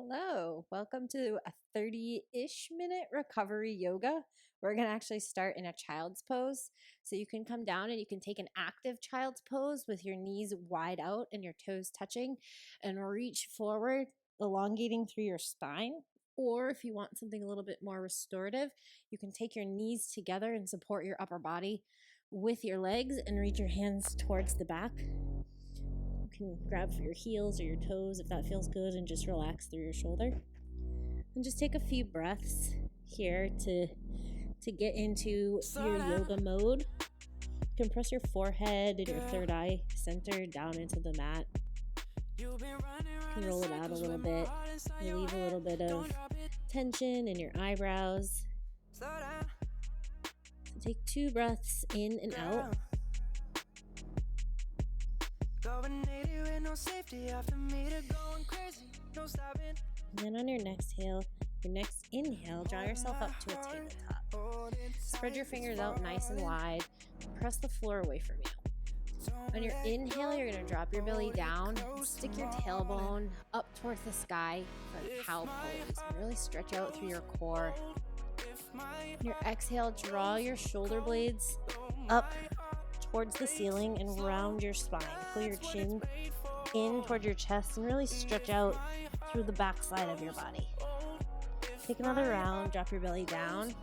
Hello, welcome to a 30-ish minute recovery yoga. We're going to actually start in a child's pose. So you can come down and you can take an active child's pose with your knees wide out and your toes touching and reach forward, elongating through your spine. Or if you want something a little bit more restorative, you can take your knees together and support your upper body with your legs and reach your hands towards the back. You can grab for your heels or your toes if that feels good and just relax through your shoulder. And just take a few breaths here to get into your yoga mode. You can press your forehead and your third eye center down into the mat. You can roll it out a little bit, relieve a little bit of tension in your eyebrows. So take 2 breaths in and out. And then on your next inhale, draw yourself up to a tabletop. Spread your fingers out nice and wide. Press the floor away from you. On your inhale, you're going to drop your belly down, stick your tailbone up towards the sky for a cow pose. Really stretch out through your core. On your exhale, draw your shoulder blades up towards the ceiling and round your spine. Pull your chin in toward your chest and really stretch out through the back side of your body. Take another round, drop your belly down.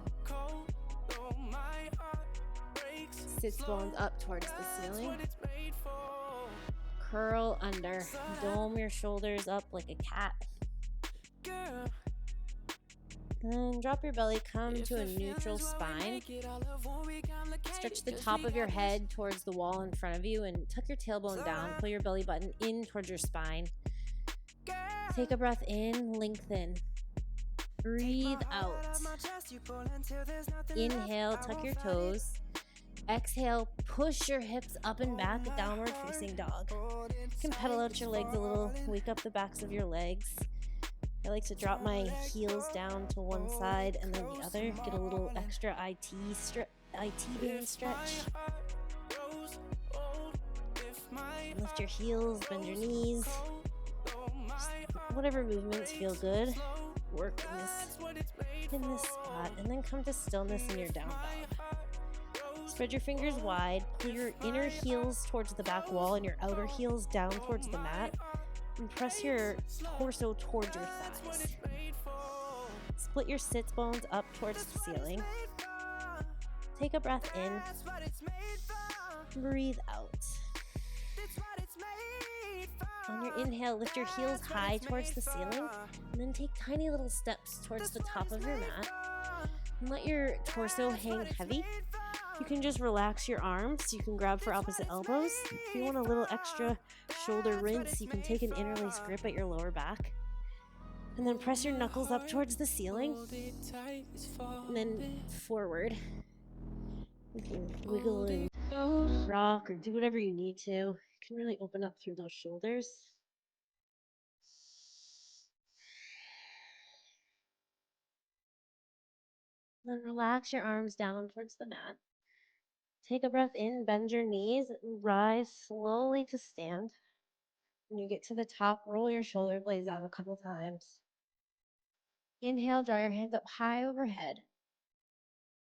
Sits bones up towards the ceiling. Curl under. Dome your shoulders up like a cat. Then drop your belly, come to a neutral spine. Stretch the top of your head towards the wall in front of you and tuck your tailbone down. Pull your belly button in towards your spine. Take a breath in, lengthen. Breathe out. Inhale, tuck your toes. Exhale, push your hips up and back, downward facing dog. You can pedal out your legs a little, wake up the backs of your legs. I like to drop my heels down to one side and then the other. Get a little extra IT band stretch. Lift your heels, bend your knees. Just whatever movements feel good. Work in this spot, and then come to stillness in your down dog. Spread your fingers wide. Pull your inner heels towards the back wall and your outer heels down towards the mat. And press your torso towards your thighs. Split your sits bones up towards the ceiling. Take a breath in. Breathe out. On your inhale, lift your heels high towards the ceiling, and then take tiny little steps towards the top of your mat. And let your torso hang heavy. You can just relax your arms. You can grab for opposite elbows. If you want a little extra shoulder rinse, you can take an interlace grip at your lower back. And then press your knuckles up towards the ceiling. And then forward. You can wiggle and rock or do whatever you need to. You can really open up through those shoulders. Then relax your arms down towards the mat. Take a breath in, bend your knees, and rise slowly to stand. When you get to the top, roll your shoulder blades out a couple times. Inhale, draw your hands up high overhead.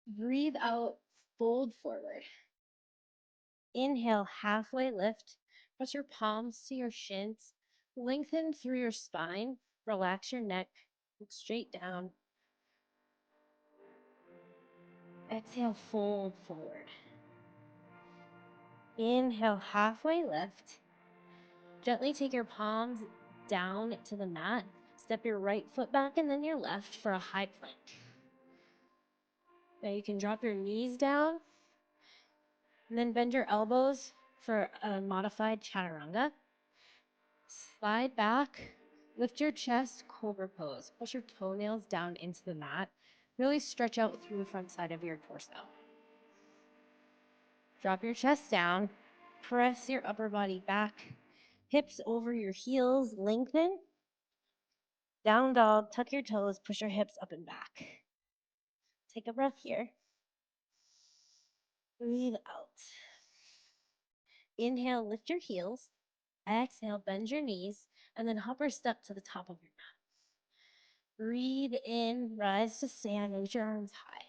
Breathe out, fold forward. Inhale, halfway lift. Press your palms to your shins. Lengthen through your spine. Relax your neck. Look straight down. Exhale, fold forward. Inhale, halfway lift. Gently take your palms down to the mat. Step your right foot back and then your left for a high plank. Now you can drop your knees down and then bend your elbows for a modified chaturanga. Slide back, lift your chest, cobra pose. Push your toenails down into the mat. Really stretch out through the front side of your torso. Drop your chest down, press your upper body back, hips over your heels, lengthen. Down dog, tuck your toes, push your hips up and back. Take a breath here. Breathe out. Inhale, lift your heels. Exhale, bend your knees, and then hop or step to the top of your mat. Breathe in, rise to stand, reach your arms high.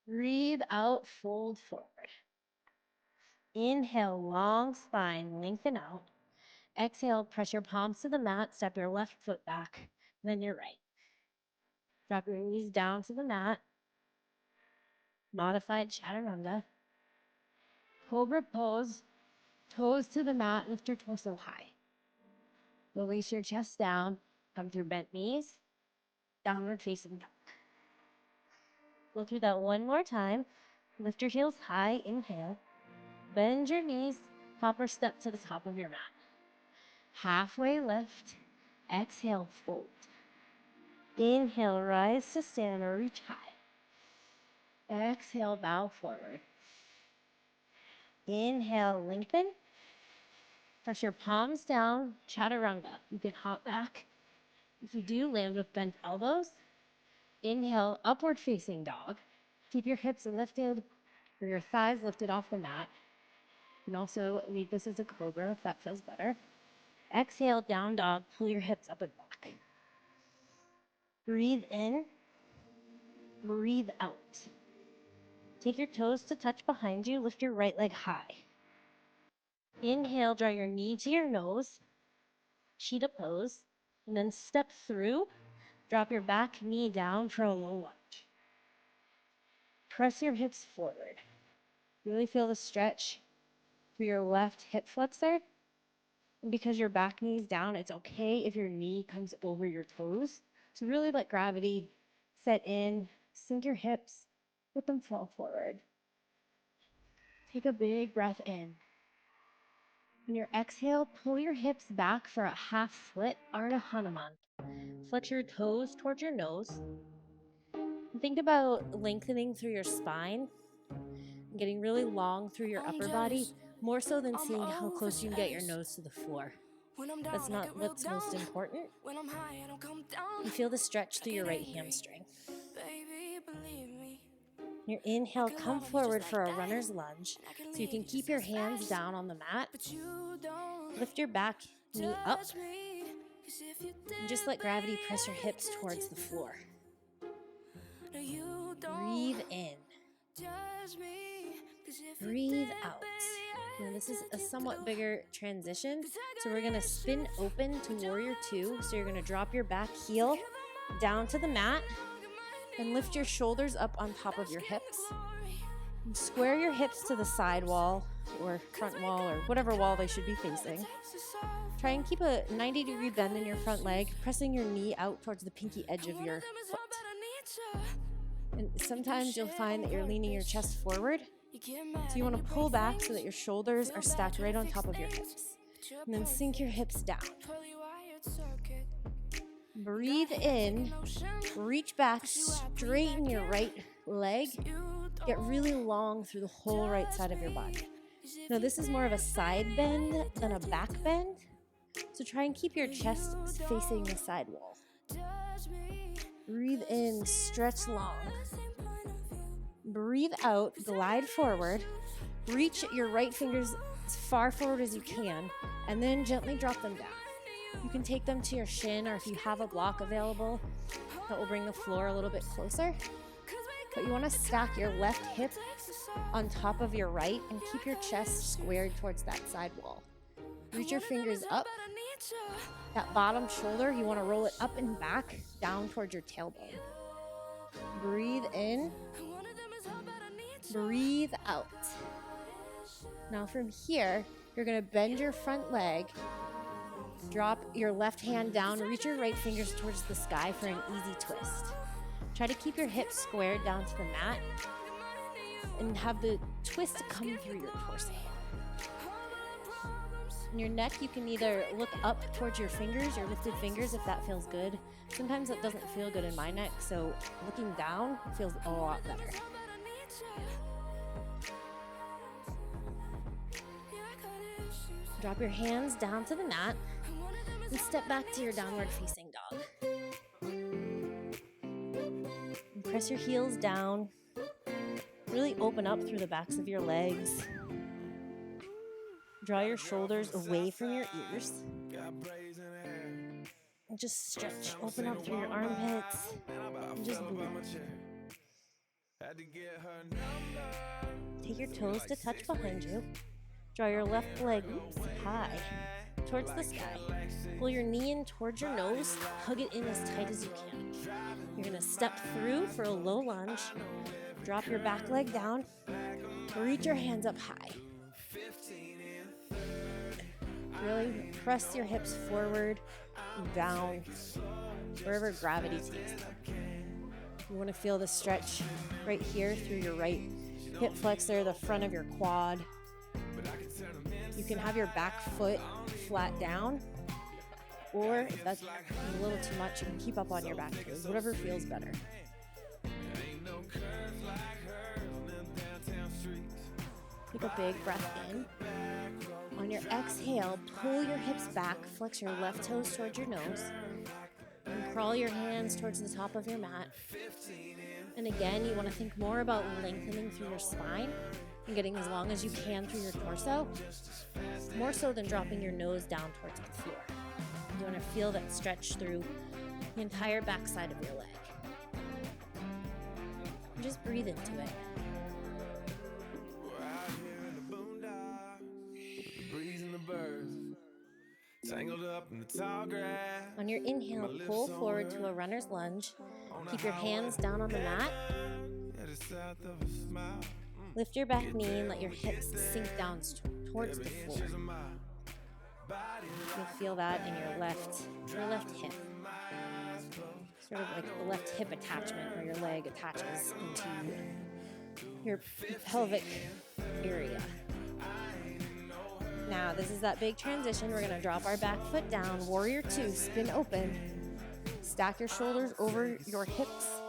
Breathe out, fold forward. Inhale, long spine, lengthen out. Exhale, press your palms to the mat, step your left foot back, then your right. Drop your knees down to the mat. Modified chaturanga. Cobra pose, toes to the mat, lift your torso high. Release your chest down, come through bent knees, downward facing dog. Go through that one more time. Lift your heels high, inhale. Bend your knees, hop or step to the top of your mat. Halfway lift, exhale, fold. Inhale, rise to stand or reach high. Exhale, bow forward. Inhale, lengthen. Press your palms down, chaturanga. You can hop back. If you do, land with bent elbows. Inhale, upward facing dog. Keep your hips lifted or your thighs lifted off the mat. You can also leave this as a cobra if that feels better. Exhale, down dog, pull your hips up and back. Breathe in, breathe out. Take your toes to touch behind you, lift your right leg high. Inhale, draw your knee to your nose, cheetah pose, and then step through, drop your back knee down for a low lunge. Press your hips forward. Really feel the stretch through your left hip flexor. And because your back knee's down, it's okay if your knee comes over your toes. So really let gravity set in, sink your hips, let them fall forward. Take a big breath in. On your exhale, pull your hips back for a half split, Ardha Hanuman. Flex your toes towards your nose. And think about lengthening through your spine, getting really long through your upper body, more so than seeing how close you can get your nose to the floor. That's not what's most important. You feel the stretch through your right hamstring. Your inhale, come forward for a runner's lunge, so you can keep your hands down on the mat. Lift your back knee up, and just let gravity press your hips towards the floor. Breathe in. Breathe out. Now this is a somewhat bigger transition, so we're gonna spin open to warrior two. So you're gonna drop your back heel down to the mat and lift your shoulders up on top of your hips. And square your hips to the side wall or front wall or whatever wall they should be facing. Try and keep a 90-degree bend in your front leg, pressing your knee out towards the pinky edge of your foot. And sometimes you'll find that you're leaning your chest forward. So you want to pull back so that your shoulders are stacked right on top of your hips. And then sink your hips down. Breathe in, reach back, straighten your right leg. Get really long through the whole right side of your body. Now this is more of a side bend than a back bend. So try and keep your chest facing the side wall. Breathe in, stretch long. Breathe out, glide forward. Reach your right fingers as far forward as you can, and then gently drop them down. You can take them to your shin, or if you have a block available, that will bring the floor a little bit closer. But you want to stack your left hip on top of your right and keep your chest squared towards that side wall. Reach your fingers up. That bottom shoulder, you want to roll it up and back down towards your tailbone. Breathe in. Breathe out. Now from here, you're going to bend your front leg, drop your left hand down, reach your right fingers towards the sky for an easy twist. Try to keep your hips squared down to the mat and have the twist come through your torso. In your neck, you can either look up towards your fingers, your lifted fingers, if that feels good. Sometimes that doesn't feel good in my neck, so looking down feels a lot better. Drop your hands down to the mat and step back to your downward facing dog. And press your heels down. Really open up through the backs of your legs. Draw your shoulders away from your ears. Just stretch, open up through your armpits, and just breathe. Take your toes to touch behind you. Draw your left leg high towards the sky. Pull your knee in towards your nose. Hug it in as tight as you can. You're going to step through for a low lunge. Drop your back leg down. Reach your hands up high. Really press your hips forward, down, wherever gravity takes them. You want to feel the stretch right here through your right hip flexor, the front of your quad. You can have your back foot flat down, or if that's a little too much, you can keep up on your back toes, whatever feels better. Take a big breath in. On your exhale, pull your hips back, flex your left toes towards your nose, and crawl your hands towards the top of your mat. And again, you want to think more about lengthening through your spine and getting as long as you can through your torso, more so than dropping your nose down towards the floor. You want to feel that stretch through the entire backside of your leg. And just breathe into it. On your inhale, pull forward to a runner's lunge. Keep your hands down on the mat. Lift your back knee and let your hips sink down towards the floor. You'll feel that in your left hip. Sort of like the left hip attachment where your leg attaches into your pelvic area. Now, this is that big transition. We're going to drop our back foot down, warrior two, spin open. Stack your shoulders over your hips.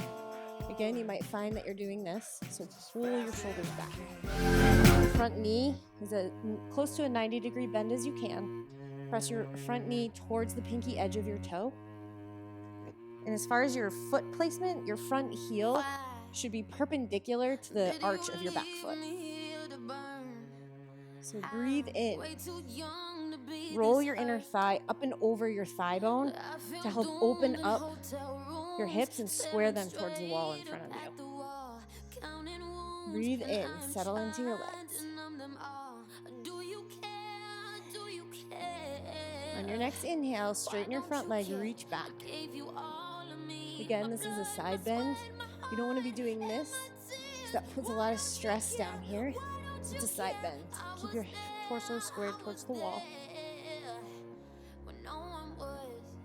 Again, you might find that you're doing this, so pull your shoulders back. Front knee is close to a 90-degree bend as you can. Press your front knee towards the pinky edge of your toe. And as far as your foot placement, your front heel should be perpendicular to the arch of your back foot. So breathe in. Roll your inner thigh up and over your thigh bone to help open up your hips and square them towards the wall in front of you. Breathe in, settle into your legs. On your next inhale, straighten your front leg, reach back. Again, this is a side bend. You don't want to be doing this because that puts a lot of stress down here. It's a side bend. Keep your torso squared towards the wall.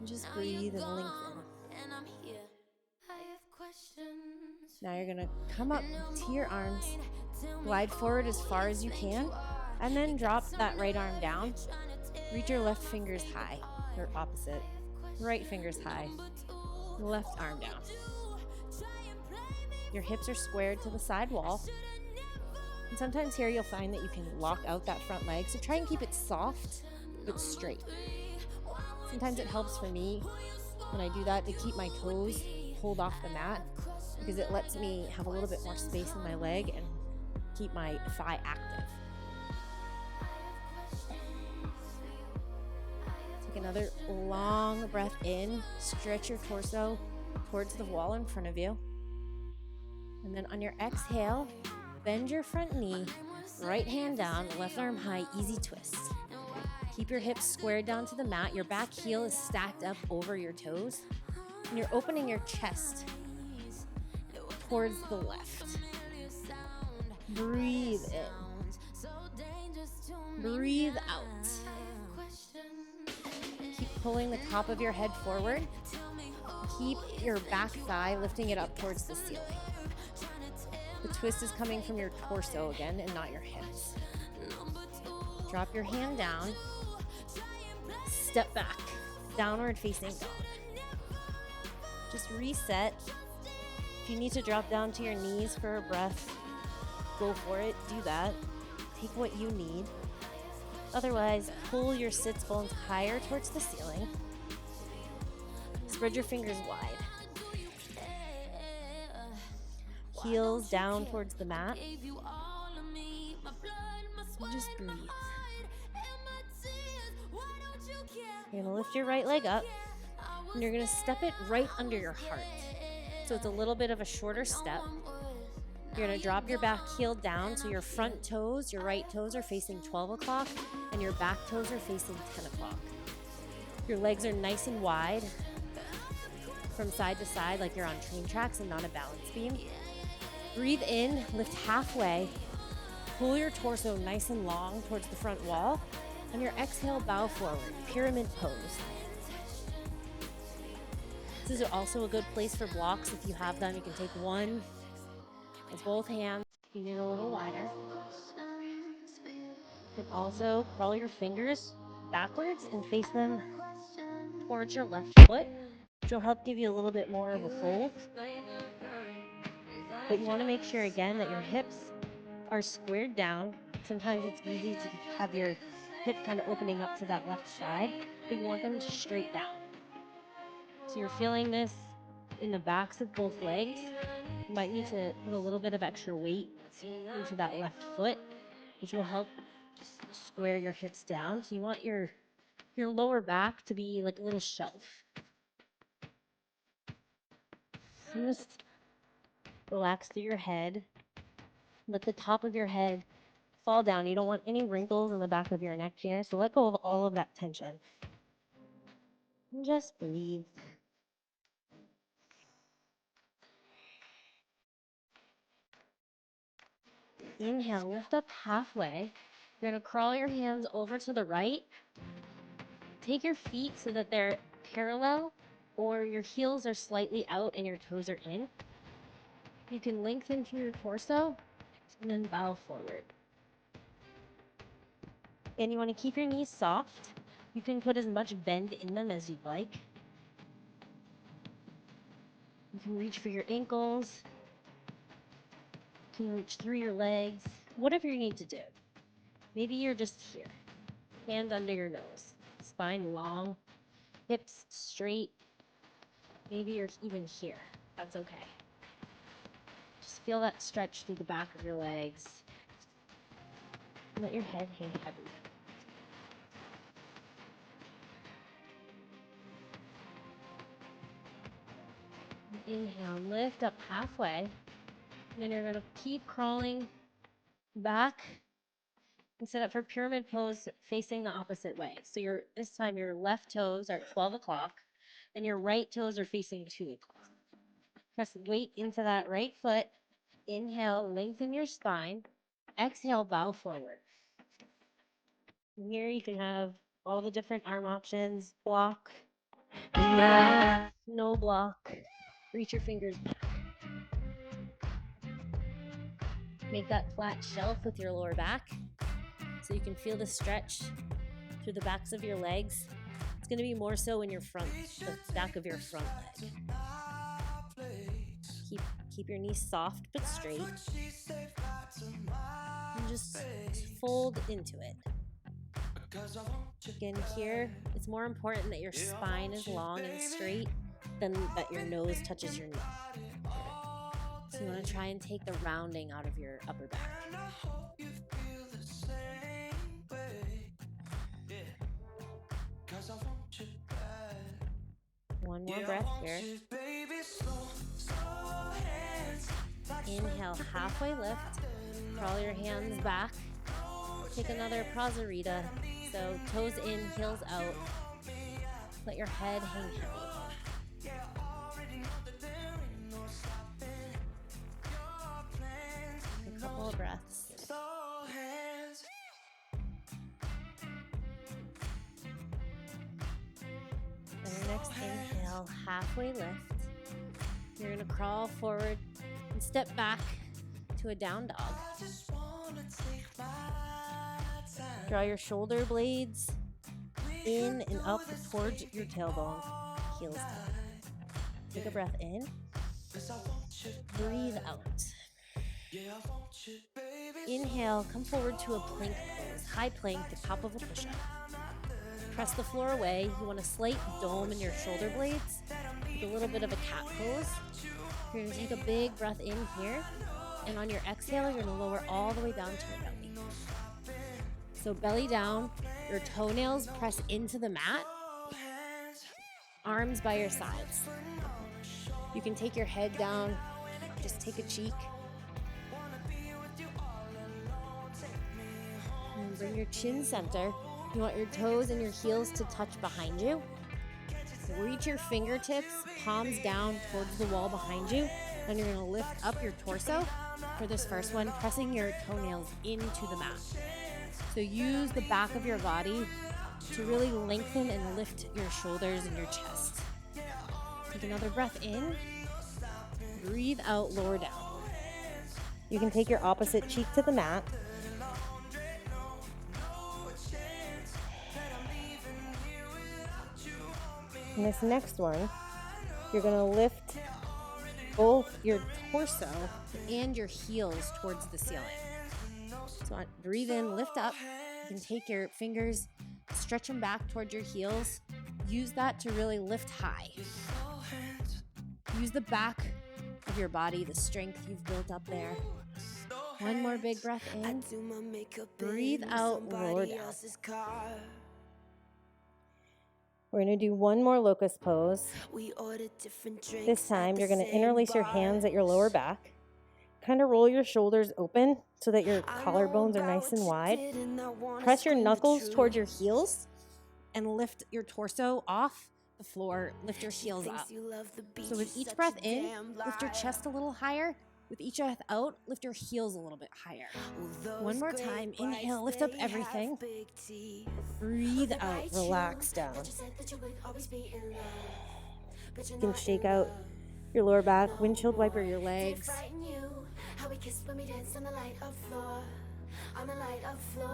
And just breathe and lengthen. Now you're going to come up to your arms, glide forward as far as you can, and then drop that right arm down. Reach your left fingers high, or opposite. Right fingers high, left arm down. Your hips are squared to the side wall. And sometimes here you'll find that you can lock out that front leg, so try and keep it soft but straight. Sometimes it helps for me when I do that to keep my toes pulled off the mat because it lets me have a little bit more space in my leg and keep my thigh active. Take another long breath in, stretch your torso towards the wall in front of you. And then on your exhale, bend your front knee, right hand down, left arm high, easy twist. Keep your hips squared down to the mat. Your back heel is stacked up over your toes. And you're opening your chest towards the left. Breathe in. Breathe out. Keep pulling the top of your head forward. Keep your back thigh lifting it up towards the ceiling. The twist is coming from your torso again and not your hips. Drop your hand down. Step back. Downward facing dog. Just reset. If you need to drop down to your knees for a breath, go for it. Do that. Take what you need. Otherwise, pull your sits bones higher towards the ceiling. Spread your fingers wide. Heels down towards the mat. And just breathe. You're going to lift your right leg up. And you're gonna step it right under your heart. So it's a little bit of a shorter step. You're gonna drop your back heel down so your front toes, your right toes are facing 12 o'clock and your back toes are facing 10 o'clock. Your legs are nice and wide from side to side like you're on train tracks and not a balance beam. Breathe in, lift halfway, pull your torso nice and long towards the front wall, and your exhale, bow forward, pyramid pose. This is also a good place for blocks. If you have them, you can take one with both hands, feet it a little wider. You can also roll your fingers backwards and face them towards your left foot, which will help give you a little bit more of a fold. But you want to make sure again that your hips are squared down. Sometimes it's easy to have your hip kind of opening up to that left side, but you want them straight down. So you're feeling this in the backs of both legs. You might need to put a little bit of extra weight into that left foot, which will help square your hips down. So you want your lower back to be like a little shelf. So just relax through your head. Let the top of your head fall down. You don't want any wrinkles in the back of your neck here. So let go of all of that tension. And just breathe. Inhale, lift up halfway. You're going to crawl your hands over to the right. Take your feet so that they're parallel or your heels are slightly out and your toes are in. You can lengthen through your torso and then bow forward. And you want to keep your knees soft. You can put as much bend in them as you'd like. You can reach for your ankles. You can reach through your legs, whatever you need to do. Maybe you're just here, hand under your nose, spine long, hips straight. Maybe you're even here. That's okay. Just feel that stretch through the back of your legs. Let your head hang heavy. Inhale, lift up halfway. And then you're going to keep crawling back and set up for pyramid pose facing the opposite way. So this time your left toes are at 12 o'clock and your right toes are facing 2 o'clock. Press weight into that right foot. Inhale, lengthen your spine. Exhale, bow forward. And here you can have all the different arm options. Block, no block. Reach your fingers back. Make that flat shelf with your lower back so you can feel the stretch through the backs of your legs. It's going to be more so in your front, the back of your front leg. Keep your knees soft but straight. And just fold into it. Again, here, it's more important that your spine is long and straight than that your nose touches your knee. So you want to try and take the rounding out of your upper back. One more breath here. Inhale, halfway lift. Crawl your hands back. Take another prasarita. So toes in, heels out. Let your head hang heavy. A couple of breaths. And your next inhale, halfway lift. You're going to crawl forward and step back to a down dog. Draw your shoulder blades in and up towards your tailbone, heels down. Take a breath in. Breathe out. Inhale, come forward to a plank pose. High plank, the top of a push-up. Press the floor away. You want a slight dome in your shoulder blades with a little bit of a cat pose. You're going to take a big breath in here. And on your exhale, you're going to lower all the way down to your belly. So belly down, your toenails press into the mat. arms by your sides. You can take your head down, just take a cheek. And bring your chin center. You want your toes and your heels to touch behind you. Reach your fingertips, palms down towards the wall behind you. Then you're gonna lift up your torso for this first one, pressing your toenails into the mat. So use the back of your body to really lengthen and lift your shoulders and your chest. Take another breath in. Breathe out, lower down. You can take your opposite cheek to the mat. In this next one, you're going to lift both your torso and your heels towards the ceiling. So breathe in, lift up. You can take your fingers, stretch them back towards your heels. Use that to really lift high. Use the back of your body, the strength you've built up there. One more big breath in. Breathe out, lower down. We're going to do one more locust pose. This time, you're going to interlace your hands at your lower back. Kind of roll your shoulders open so that your collarbones are nice and wide. Press your knuckles towards your heels and lift your torso off the floor. Lift your heels up. So with each breath in, lift your chest a little higher. With each breath out, lift your heels a little bit higher. One more time. Inhale, lift up everything. Breathe out, relax down. You can shake out your lower back, windshield wiper your legs.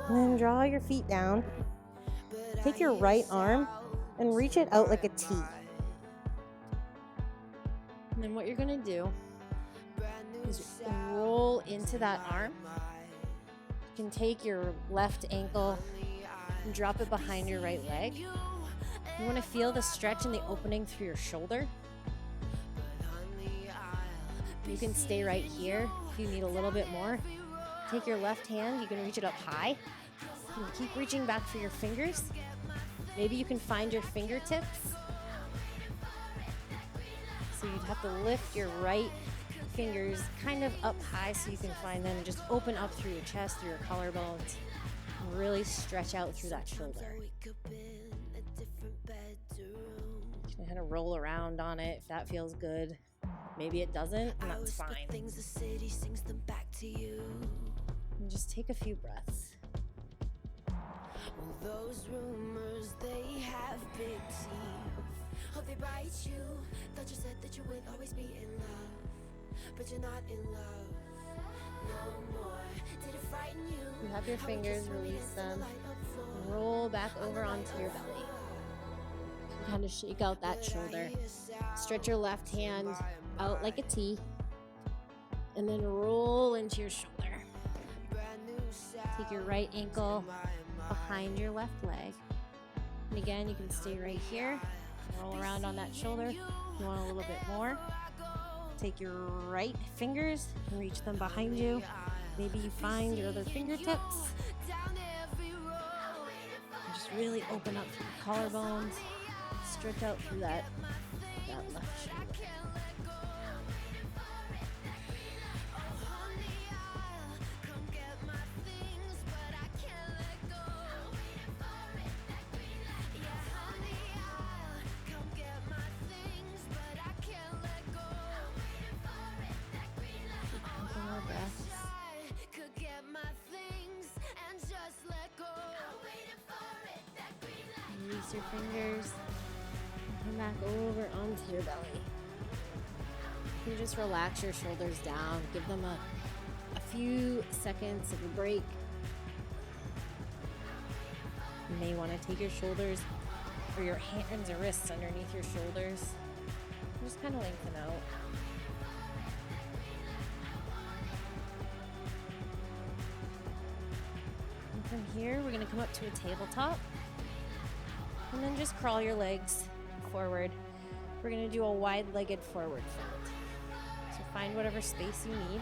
And then draw your feet down. Take your right arm and reach it out like a T. And then what you're going to do is roll into that arm. You can take your left ankle and drop it behind your right leg. You want to feel the stretch and the opening through your shoulder. You can stay right here if you need a little bit more. Take your left hand, you can reach it up high. You can keep reaching back for your fingers. Maybe you can find your fingertips. So you'd have to lift your right fingers kind of up high so you can find them and just open up through your chest, through your collarbones, and really stretch out through that shoulder. You can kind of roll around on it if that feels good. Maybe it doesn't, and that's fine. And just take a few breaths. Those rumors, they have big teeth. Hope they bite you. Thought you said that you would always be in love, but you're not in love no more. Did it frighten you? You have your fingers, release them, and roll back over onto your belly. And kind of shake out that shoulder. Stretch your left hand out like a T, and then roll into your shoulder. Take your right ankle behind your left leg. And again, you can stay right here. Roll around on that shoulder. If you want a little bit more, take your right fingers and reach them behind you. Maybe you find your other fingertips. And just really open up through the collarbones. Stretch out through that left shoulder. Release your fingers. Come back over onto your belly. You just relax your shoulders down. Give them a few seconds of a break. You may want to take your shoulders or your hands or wrists underneath your shoulders. Just kind of lengthen out. And from here, we're going to come up to a tabletop. And then just crawl your legs forward. We're going to do a wide-legged forward fold. So find whatever space you need.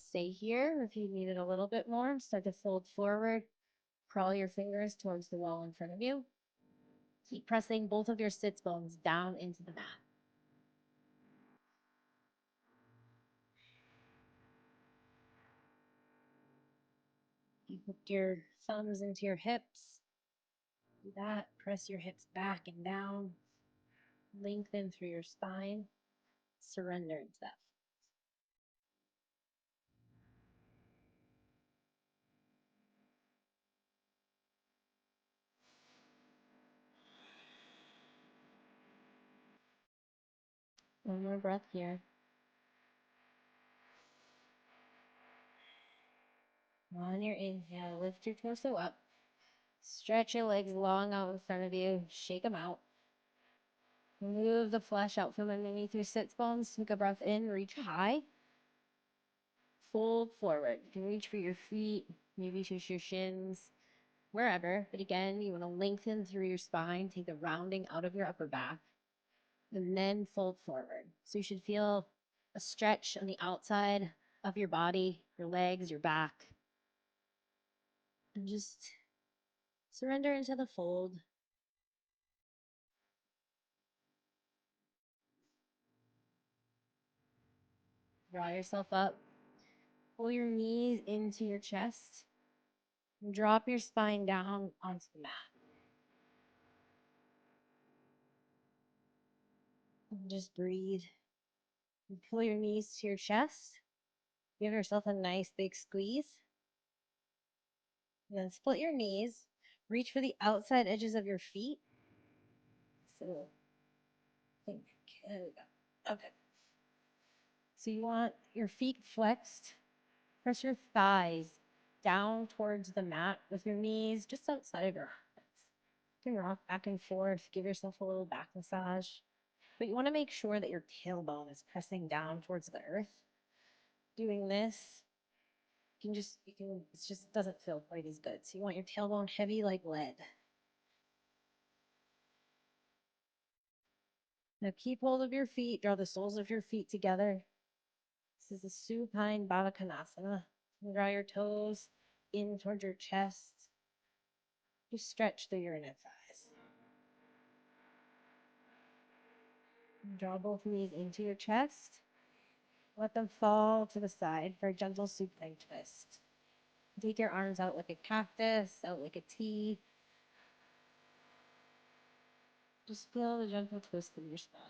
stay here. If you need it a little bit more, start to fold forward, crawl your fingers towards the wall in front of you. Keep pressing both of your sits bones down into the mat. You hook your thumbs into your hips. Do that. Press your hips back and down. Lengthen through your spine. Surrender into that. One more breath here. On your inhale, lift your torso up. Stretch your legs long out in front of you. Shake them out. Move the flesh out from underneath your sits bones. Take a breath in, reach high. Fold forward. You can reach for your feet, maybe touch your shins, wherever. But again, you want to lengthen through your spine. Take the rounding out of your upper back. And then fold forward. So you should feel a stretch on the outside of your body, your legs, your back. And just surrender into the fold. Draw yourself up. Pull your knees into your chest. And drop your spine down onto the mat. And just breathe. And pull your knees to your chest. Give yourself a nice big squeeze. And then split your knees. Reach for the outside edges of your feet. So, think, okay. So you want your feet flexed. Press your thighs down towards the mat with your knees just outside of your arms. You can rock back and forth. Give yourself a little back massage. But you want to make sure that your tailbone is pressing down towards the earth. Doing this, it just doesn't feel quite as good. So you want your tailbone heavy like lead. Now keep hold of your feet, draw the soles of your feet together. This is a supine Baddha Konasana. Draw your toes in towards your chest. Just stretch through your inner thighs. Draw both knees into your chest. Let them fall to the side for a gentle supine twist. Take your arms out like a cactus, out like a T. Just feel the gentle twist of your spine.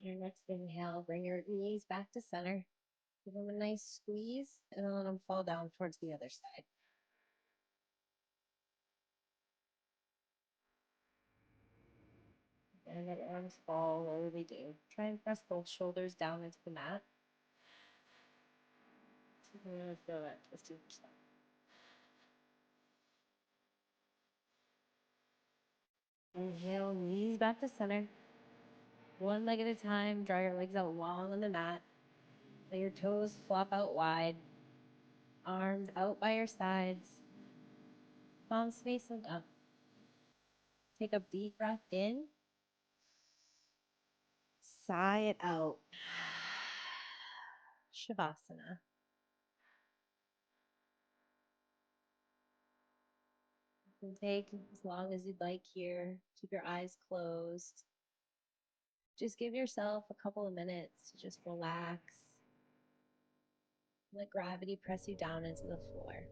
Your next inhale, bring your knees back to center. Give them a nice squeeze, and then let them fall down towards the other side. And let your arms fall wherever they do. Try and press both shoulders down into the mat. Feel that twist in your spine. Inhale, knees back to center. One leg at a time. Draw your legs out long on the mat. Let your toes flop out wide. Arms out by your sides. Palms facing up. Take a deep breath in. Sigh it out. Shavasana. You can take as long as you'd like here. Keep your eyes closed. Just give yourself a couple of minutes to just relax. Let gravity press you down into the floor.